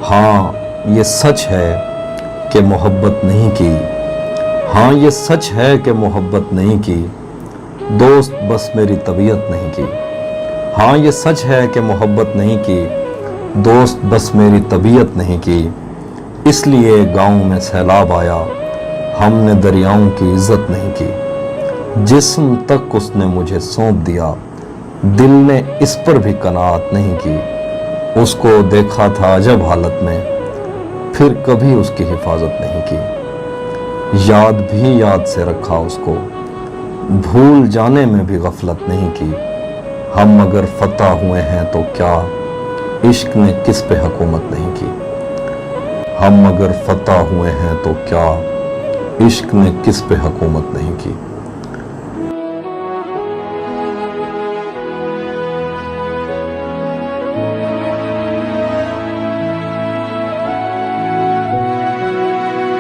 ہاں یہ سچ ہے کہ محبت نہیں کی، ہاں یہ سچ ہے کہ محبت نہیں کی، دوست بس میری طبیعت نہیں کی۔ ہاں یہ سچ ہے کہ محبت نہیں کی، دوست بس میری طبیعت نہیں کی۔ اس لیے گاؤں میں سیلاب آیا، ہم نے دریاؤں کی عزت نہیں کی۔ جسم تک اس نے مجھے سونپ دیا، دل نے اس پر بھی قناعت نہیں کی۔ اس کو دیکھا تھا عجب حالت میں، پھر کبھی اس کی حفاظت نہیں کی۔ یاد بھی یاد سے رکھا اس کو، بھول جانے میں بھی غفلت نہیں کی۔ ہم اگر فتح ہوئے ہیں تو کیا، عشق نے کس پہ حکومت نہیں کی۔ ہم اگر فتح ہوئے ہیں تو کیا، عشق نے کس پہ حکومت نہیں کی۔